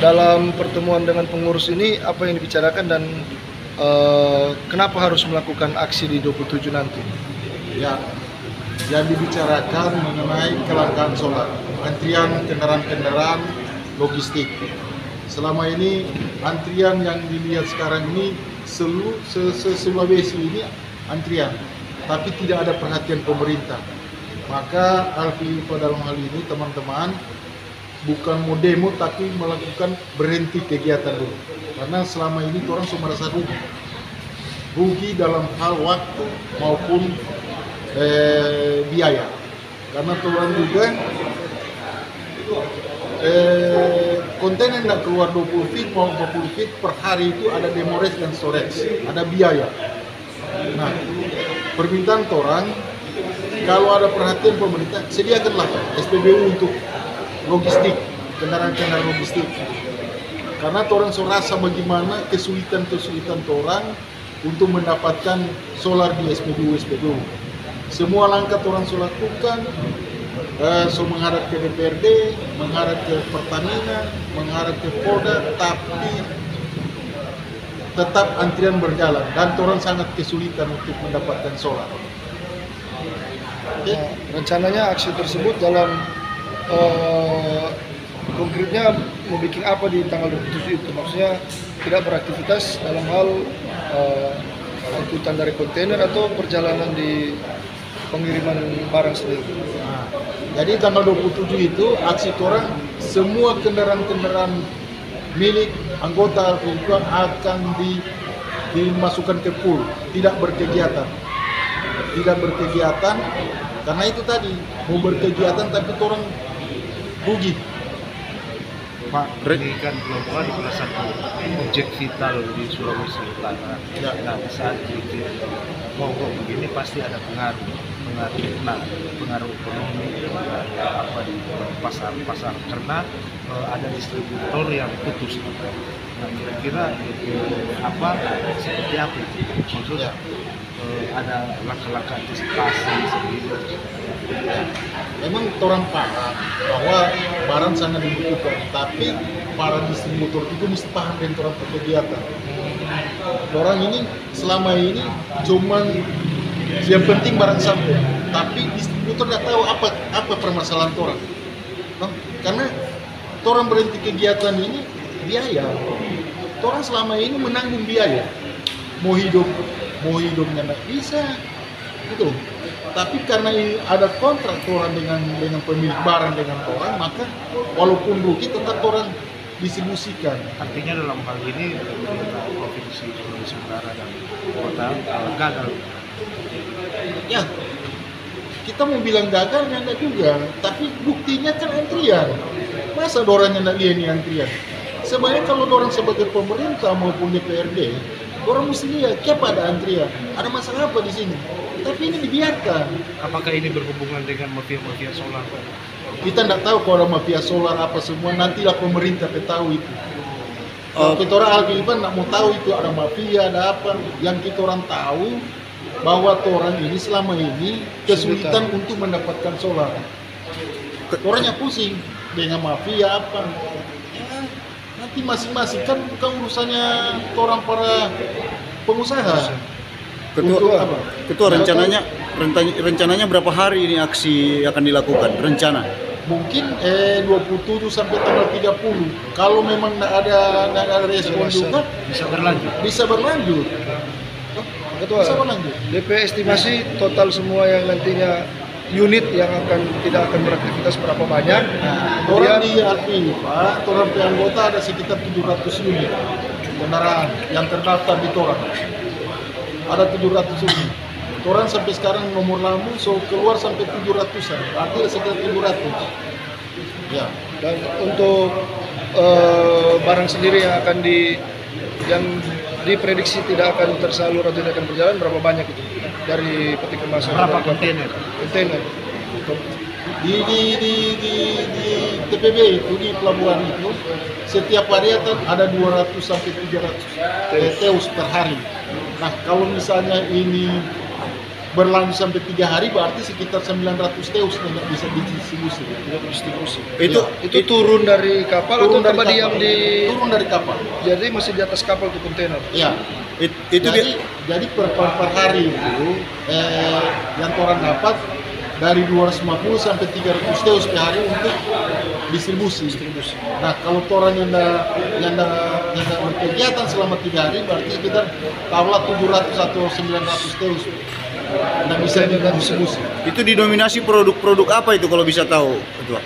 dalam pertemuan dengan pengurus ini apa yang dibicarakan dan kenapa harus melakukan aksi di 27 nanti? Ya, yang dibicarakan mengenai kelangkaan solar, antrian kendaraan-kendaraan logistik. Selama ini antrian yang dilihat sekarang ini Sulawesi ini antrian, tapi tidak ada perhatian pemerintah. Maka Alfi dalam hal ini teman-teman bukan mau demo tapi melakukan berhenti kegiatan dulu. Karena selama ini orang semua merasa rugi dalam hal waktu maupun biaya. Karena orang juga kontainer tidak keluar 20 feet mau 40 feet per hari itu ada demorage dan storage, ada biaya. Nah, permintaan orang kalau ada perhatian pemerintah sediakanlah SPBU untuk logistik, kendaraan-kendaraan logistik. Karena orang rasa bagaimana kesulitan orang untuk mendapatkan solar di SPBU. Semua langkah orang lakukan, menghadap ke DPRD, menghadap ke Pertamina, menghadap ke Polda, tapi tetap antrian berjalan dan orang sangat kesulitan untuk mendapatkan solar. Okay. Rencananya aksi tersebut dalam konkretnya mau bikin apa di tanggal 27 itu? Maksudnya tidak beraktivitas dalam hal angkutan dari kontainer atau perjalanan di pengiriman barang sendiri. Nah, jadi tanggal 27 itu aksi orang semua kendaraan-kendaraan milik anggota Alfa akan dimasukkan ke pool, tidak berkegiatan karena itu tadi mau berkegiatan tapi orang rugi. Pak, ini kan pelabuhan adalah satu objek vital di Sulawesi Utara. Ya. Nah, saat itu mogok begini pasti ada pengaruh ekonomi apa di pasar karena ada distributor yang putus. Nah, kira-kira apa seperti apa? Maksudnya ada langkah-langkah antisipasi sendiri. Memang orang paham bahwa barang sangat dibutuhkan, tapi para distributor itu mesti paham dengan orang kegiatan. Orang ini selama ini cuman yang penting barang sampai, tapi distributor tidak tahu apa permasalahan orang. Karena orang berhenti kegiatan ini biaya. Orang selama ini menanggung biaya, mau hidupnya tidak bisa, gitu. Tapi karena ada kontrak orang dengan pemilik barang dengan orang, maka walaupun rugi tetap orang distribusikan. Artinya dalam hal ini pemerintah provinsi Sulawesi Utara dan kota gagal. Ya, kita mau bilang gagal enggak juga, tapi buktinya kan antrian. Masa orangnya enggak lihat ini antrian? Sebenarnya kalau orang sebagai pemerintah maupun DPRD, orang mesti lihat siapa ada antrian, ada masalah apa di sini. Tapi ini dibiarkan. Apakah ini berhubungan dengan mafia solar? Kita tidak tahu kalau ada mafia solar apa semua, nantilah pemerintah tahu itu. Kita orang Alkiban tidak mau tahu itu ada mafia, ada apa. Yang kita orang tahu bahwa orang ini selama ini kesulitan untuk mendapatkan solar. Orangnya pusing dengan mafia apa. Ya, nanti masing-masing kan bukan urusannya orang para pengusaha. Ketua rencananya berapa hari ini aksi akan dilakukan? Rencana? Mungkin 27 sampai tanggal 30. Kalau memang tidak ada respon juga bisa berlanjut. Ketua, DP estimasi total semua yang nantinya unit yang tidak akan beraktivitas berapa banyak? Nah, orang di Alfa, orang anggota ada sekitar 700 unit kendaraan yang terdaftar di Toran. Ada 700 unit. Toran sampai sekarang nomor lambung keluar sampai 700-an. Artinya sekitar 700. Ya. Dan untuk barang sendiri yang diprediksi tidak akan tersalur atau tidak akan berjalan, berapa banyak itu dari peti kemasan? Berapa kontainer? Di TPB itu, di pelabuhan itu, setiap hari ada 200 sampai 300 TEUs per hari. Nah, kalau misalnya ini berlanjut sampai 3 hari berarti sekitar 900 teus yang bisa didistribusi. distribusi. Itu Itu turun dari kapal Turun atau dari tempat kapal. diam di Turun dari kapal. jadi masih di atas kapal tuh kontainer. Ya. itu Jadi per hari itu yang orang dapat dari 250 sampai 300 teus per hari untuk distribusi. Nah, kalau orang yang berkegiatan selama 3 hari berarti sekitar taruhlah 700 atau 900 teus. Nah, bisa distribusi. itu didominasi produk-produk apa itu kalau bisa tahu, Ketua?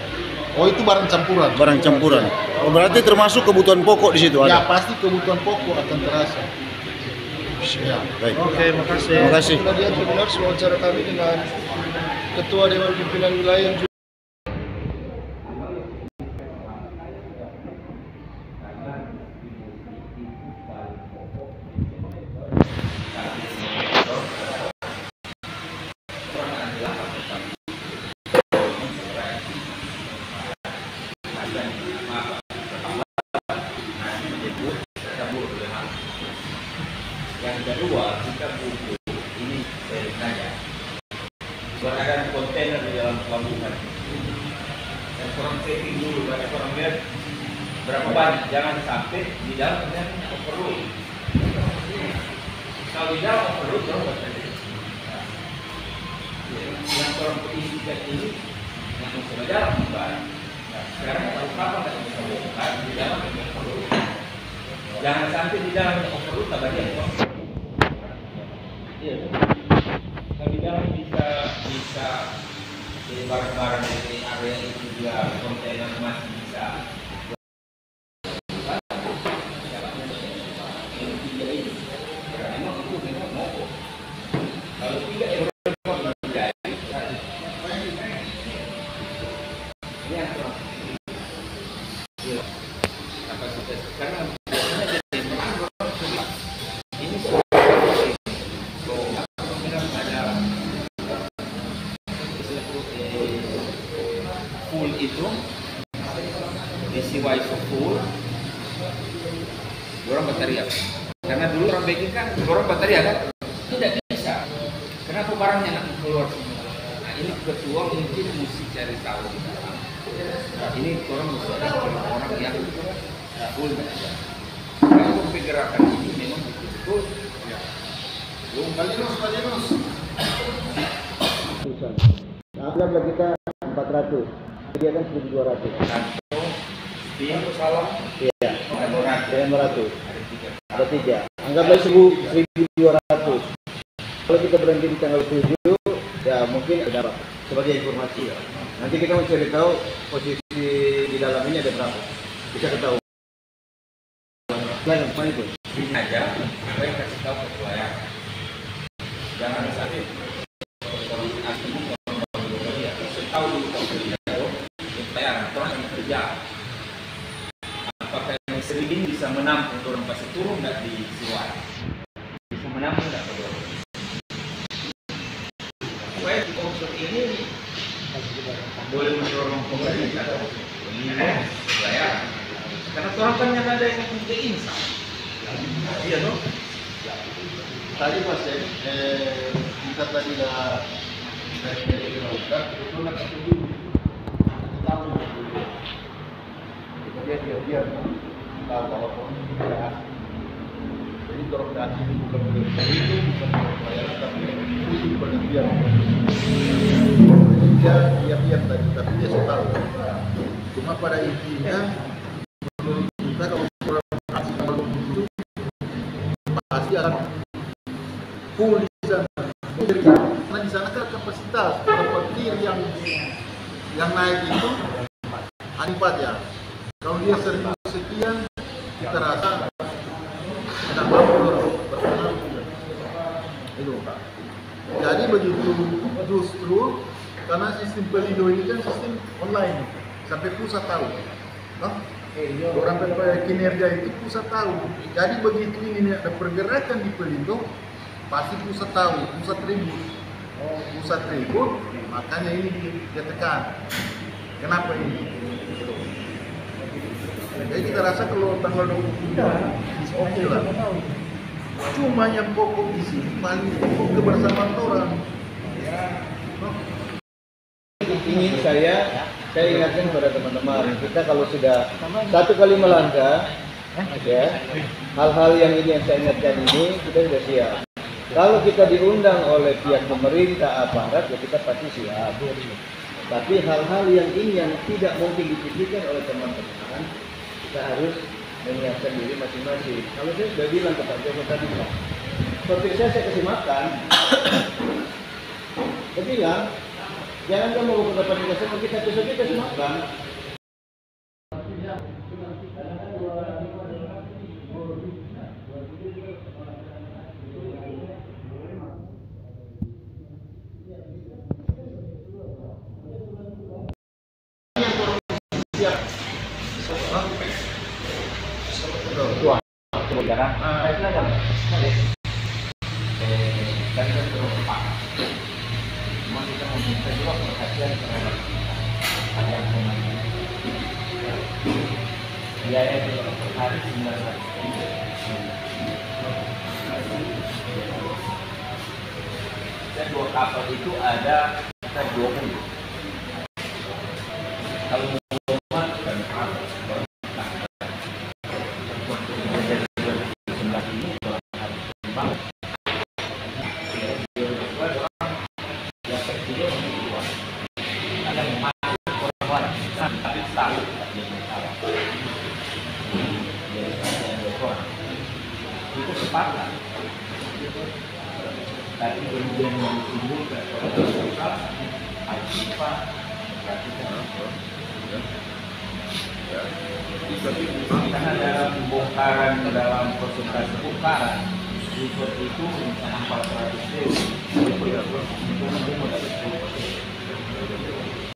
Oh, itu barang campuran. Barang campuran. Oh, berarti termasuk kebutuhan pokok di situ Ya, ada. pasti kebutuhan pokok akan terasa. Ya. Baik. Oke, makasih. Terima kasih. Tadi benar wawancara kami dengan Ketua Dewan Pimpinan Wilayah yang Yang kedua, kita butuh ini saya tanya, ada kontainer di dalam pelabuhan. Dan orang setting dulu, banyak orang lihat berapa banyak, jangan sampai di dalamnya overload. Kalau di dalam overload, orang berarti yang orang berisikan ini yang sudah dalam barang. Sekarang kalau kapal tidak bisa bongkar di dalam overload. Jangan sampai di dalam overload tak bagian kok. Iya. Kalau di dalam bisa barang-barang dari area itu juga kontainer masih bisa. Kalau tidak kapasitas karena full itu isi wifi full orang bateria karena dulu orang baking kan orang bateria kan tidak bisa kenapa barangnya nak keluar semua. Nah ini ketua mungkin mesti cari tahu nah, ini orang mesti ada orang yang full kalau pergerakan ini memang betul-betul Balinus. Anggaplah kita 400, dia kan 1.200. tim salah Iya, ada 500. Ada 3. Anggaplah 1.200. Kalau kita berhenti di tanggal 7, ya mungkin ada sebagai informasi ya. Nanti kita mau cari tahu posisi di dalam ini ada berapa. Bisa ketahui. Selain apa itu? ini aja saya kasih tahu ketua ya jangan sampai kalau asli tahu dulu kalau bayaran orang yang kerja apakah yang sering ini bisa menampung orang pasti turun nggak di siwar bisa menampung nggak kalau supaya di offshore ini boleh mendorong pemerintah bayaran karena orang kan yang ada yang punya insaf iya dong Tadi Mas kita tadi dah kebetulan aku dulu tahu dia tahu kalau orang jadi dorong daki bukan itu bukan bayaran tapi itu berlebihan dia tadi tapi dia sudah tahu cuma pada intinya menurut kita kalau itu pasti akan full di sana. Karena di sana kan kapasitas petir yang naik itu ada 4 ya. Kalau dia 1.000 sekian, kita rasa tidak mampu berpengaruh. Itu. Jadi begitu justru karena sistem Pelindo ini kan sistem online sampai pusat tahu. Nah, orang kinerja itu pusat tahu. Jadi begitu ini ada pergerakan di Pelindo, pasti pusat tahu, pusat ribut, makanya ini dia tekan. Kenapa ini? Jadi kita rasa kalau tanggal 23 oke lah. Cuma yang pokok di sini paling pokok kebersamaan orang. ingin saya ingatkan kepada teman-teman, kita kalau sudah satu kali melangkah, ya, hal-hal yang ini yang saya ingatkan ini kita sudah siap. Kalau kita diundang oleh pihak pemerintah, aparat, ya kita pasti siap. Tapi hal-hal yang ini yang tidak mungkin dipikirkan oleh teman-teman, kita harus menyiapkan diri masing-masing. Kalau saya sudah bilang ke Pak Joko tadi, sopir saya kasih makan, saya bilang, jangan kamu mau ke tempat kita kasih makan. Dan kita terus sepakat. Cuma kita meminta juga perhatian terhadap yang kemarin. Biaya itu per hari 900. Dan 2 kapal itu ada sekitar 20. Kalau itu sepakat, tapi kemudian yang ditimbulkan karena dalam bongkaran dalam proses bongkaran itu misalnya 400 ribu itu